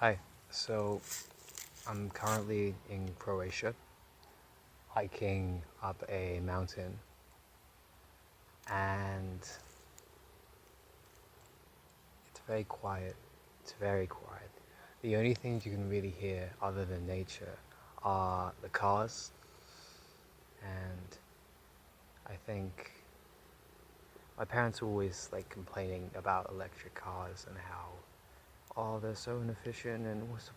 Hi, so I'm currently in Croatia, hiking up a mountain, and it's very quiet. It's very quiet. The only things you can really hear other than nature are the cars, and I think my parents are always like complaining about electric cars and how, oh, they're so inefficient, and what's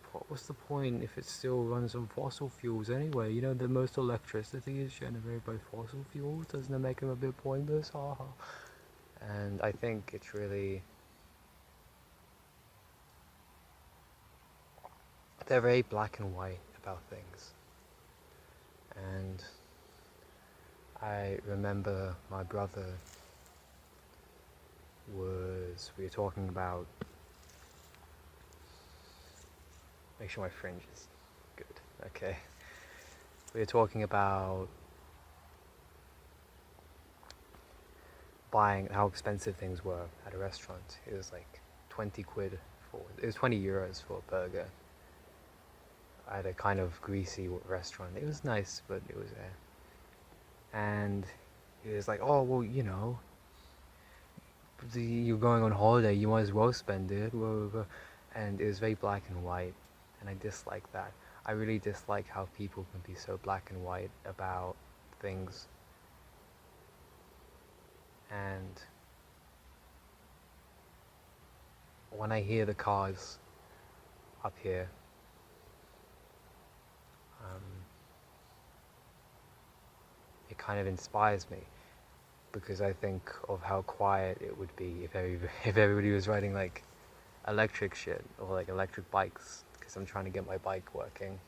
the point if it still runs on fossil fuels anyway? You know, the most electricity is generated by fossil fuels. Doesn't it make them a bit pointless? Haha. And I think it's really, they're very black and white about things. And I remember my brother we were talking about, make sure my fringe is good. Okay. We were talking about buying how expensive things were at a restaurant. It was like 20 quid it was 20 euros for a burger at a kind of greasy restaurant. It was nice, but it was there. And he was like, oh, well, you're going on holiday, you might as well spend it. And it was very black and white, and I dislike that. I really dislike how people can be so black and white about things. And when I hear the cars up here, it kind of inspires me, because I think of how quiet it would be if everybody was riding like electric shit or like electric bikes, because I'm trying to get my bike working.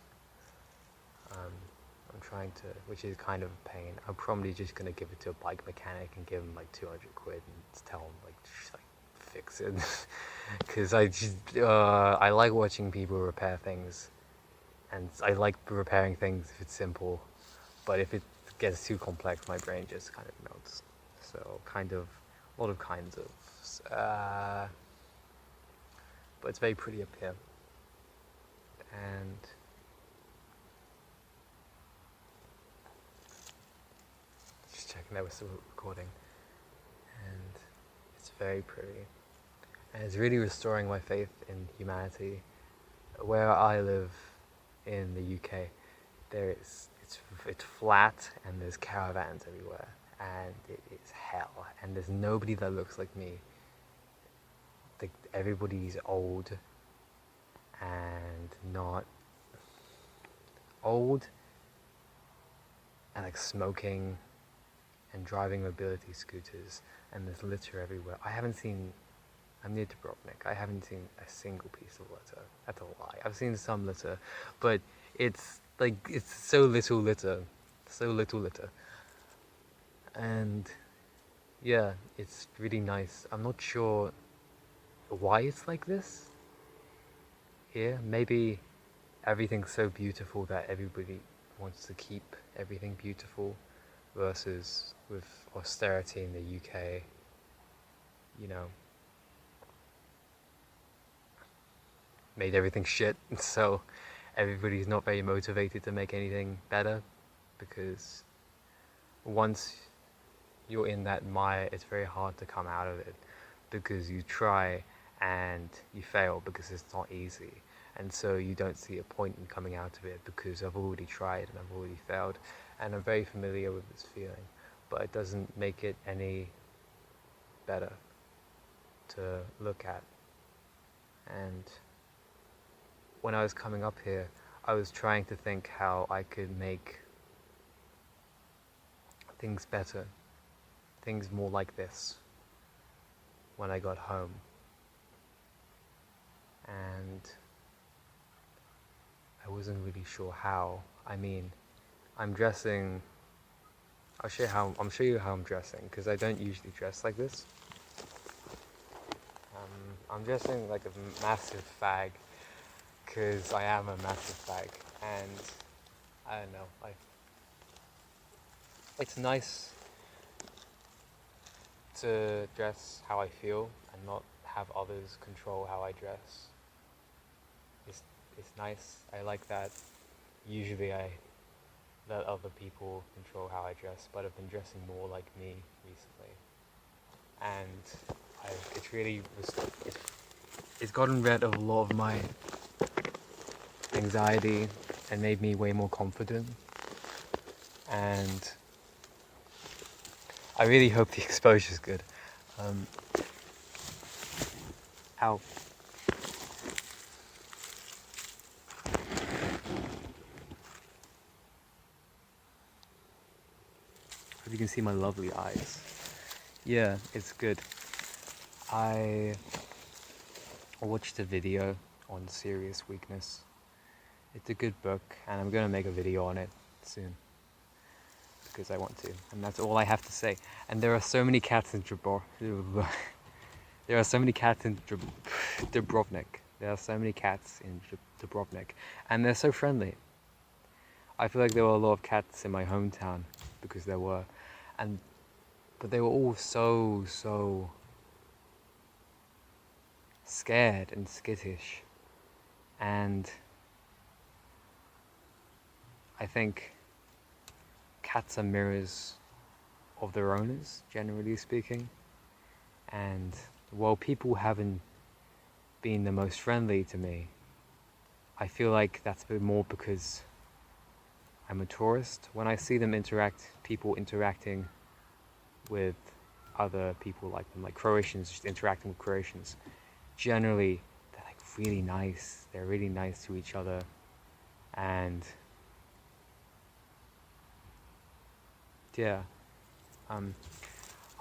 I'm trying to, which is kind of a pain. I'm probably just gonna give it to a bike mechanic and give him like 200 quid and tell him like, just, like fix it, because I like watching people repair things, and I like repairing things if it's simple, but if it gets too complex, my brain just kind of melts. So kind of, a lot of kinds of, but it's very pretty up here, and just checking that we're still recording, and it's very pretty, and it's really restoring my faith in humanity. Where I live in the UK, it's flat and there's caravans everywhere, and it is hell, and there's nobody that looks like me. Like, everybody's old and not old, and like smoking and driving mobility scooters, and there's litter everywhere. I'm near Dubrovnik. I haven't seen a single piece of litter. That's a lie. I've seen some litter, but it's so little litter, so little litter, and yeah, it's really nice. I'm not sure why it's like this here. Maybe everything's so beautiful that everybody wants to keep everything beautiful, versus with austerity in the UK, you know, made everything shit. So everybody's not very motivated to make anything better, because once you're in that mire, it's very hard to come out of it, because you try and you fail because it's not easy. And so you don't see a point in coming out of it, because I've already tried and I've already failed. And I'm very familiar with this feeling, but it doesn't make it any better to look at. And when I was coming up here, I was trying to think how I could make things better, things more like this, when I got home. And I wasn't really sure how. I mean, I'm dressing. I'll show you how I'm dressing, because I don't usually dress like this. I'm dressing like a massive fag, because I am a massive fag, and I don't know. It's nice to dress how I feel and not have others control how I dress. it's nice. I like that usually I let other people control how I dress, but I've been dressing more like me recently. And it's really, it's gotten rid of a lot of my anxiety and made me way more confident. And I really hope the exposure's good. Ow. Hope you can see my lovely eyes. Yeah, it's good. I watched a video on serious weakness. It's a good book, and I'm gonna make a video on it soon because I want to, and that's all I have to say. And there are so many cats in there are so many cats in Dubrovnik. There are so many cats in Dubrovnik, and they're so friendly. I feel like there were a lot of cats in my hometown because there were, but they were all so scared and skittish, and I think cats are mirrors of their owners, generally speaking. And while people haven't been the most friendly to me, I feel like that's a bit more because I'm a tourist. When I see them people interacting with other people like them, like Croatians just interacting with Croatians, generally they're like really nice. They're really nice to each other. And yeah,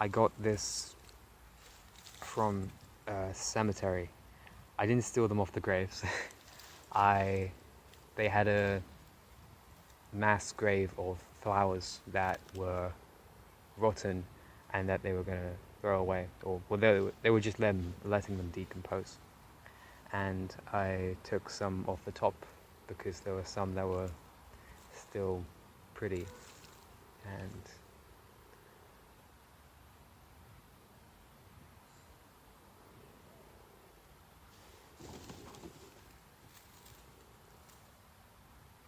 I got this from a cemetery. I didn't steal them off the graves. They had a mass grave of flowers that were rotten and that they were gonna throw away, or well, they were just letting them decompose. And I took some off the top because there were some that were still pretty. And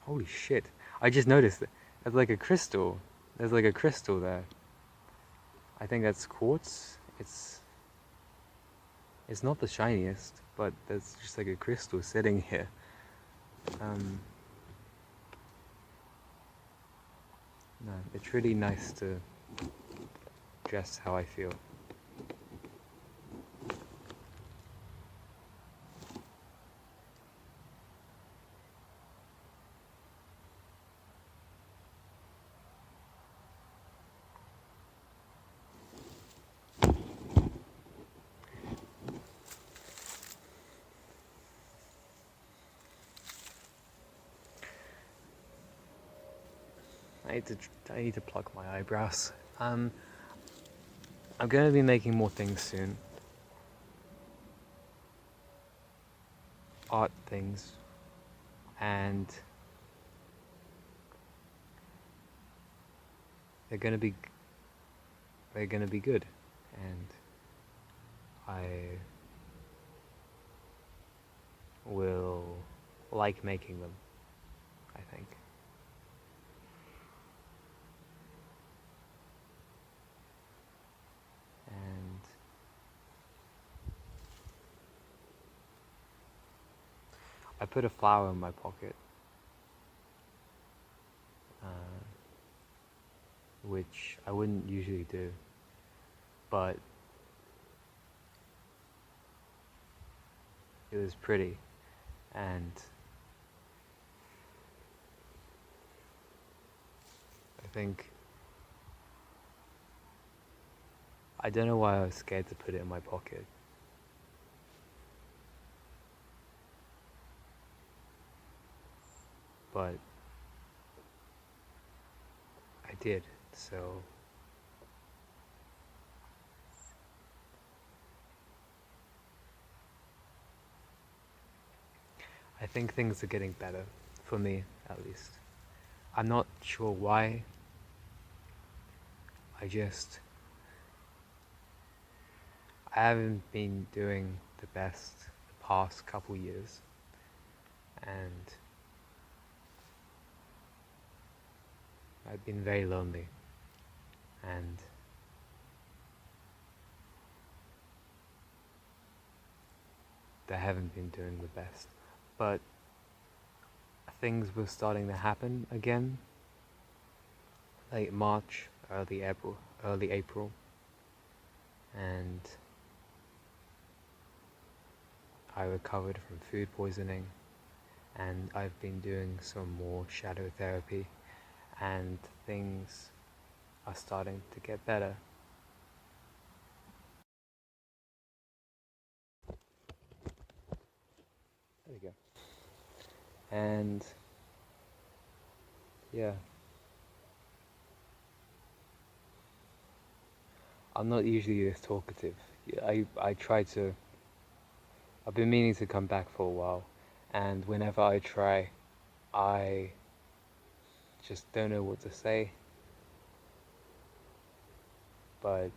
holy shit, I just noticed that there's like a crystal. There's like a crystal there. I think that's quartz. It's not the shiniest, but there's just like a crystal sitting here. No, it's really nice to dress how I feel. I need to pluck my eyebrows. I'm gonna be making more things soon. Art things. And they're gonna be good. And I will like making them, I think. And I put a flower in my pocket, which I wouldn't usually do, but it was pretty, and I don't know why I was scared to put it in my pocket. But I did, so I think things are getting better, for me at least. I'm not sure why. I haven't been doing the best the past couple years, and I've been very lonely, and they haven't been doing the best. But things were starting to happen again, late March, early April, and I recovered from food poisoning, and I've been doing some more shadow therapy, and things are starting to get better. There we go. And yeah, I'm not usually this talkative. I try to. I've been meaning to come back for a while, and whenever I try, I just don't know what to say. But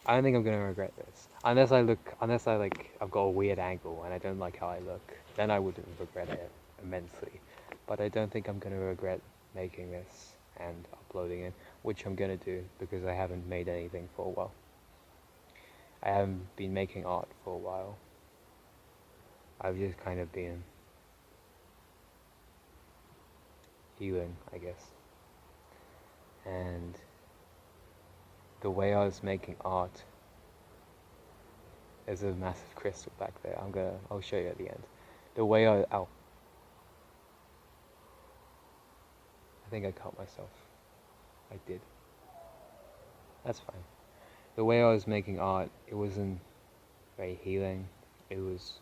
I don't think I'm gonna regret this. Unless I've got a weird angle and I don't like how I look, then I wouldn't regret it immensely. But I don't think I'm gonna regret making this and uploading it, which I'm gonna do because I haven't made anything for a while. I haven't been making art for a while. I've just kind of been healing, I guess. And the way I was making art, there's a massive crystal back there. I'll show you at the end. The way I think I cut myself. I did. That's fine. The way I was making art, it wasn't very healing. It was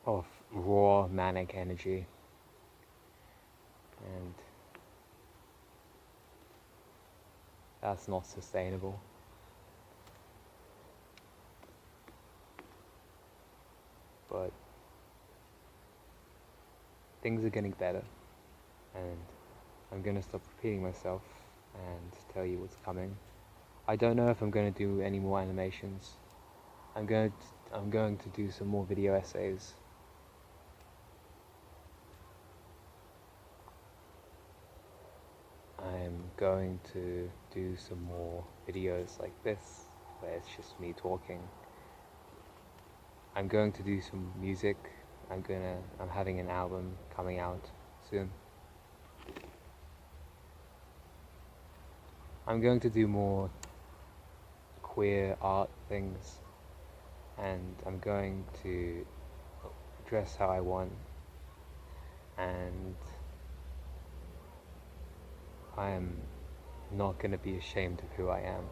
of raw manic energy, and that's not sustainable. But things are getting better, and I'm gonna stop repeating myself and tell you what's coming. I don't know if I'm gonna do any more animations. I'm going to do some more video essays. I'm going to do some more videos like this, where it's just me talking. I'm going to do some music. I'm having an album coming out soon. I'm going to do more queer art things, and I'm going to dress how I want, and I am not going to be ashamed of who I am.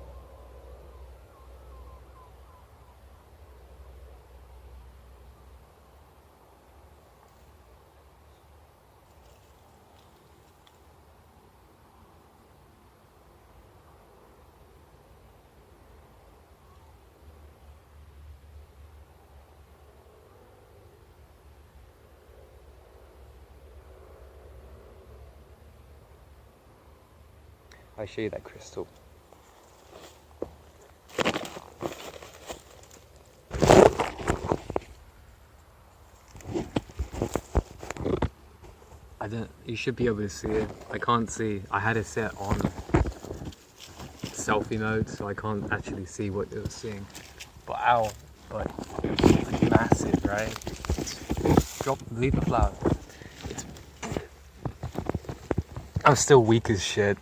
I'll show you that crystal. You should be able to see it. I can't see. I had it set on selfie mode, so I can't actually see what it was seeing. But ow, but it's like massive, right? Leave the flower. I'm still weak as shit.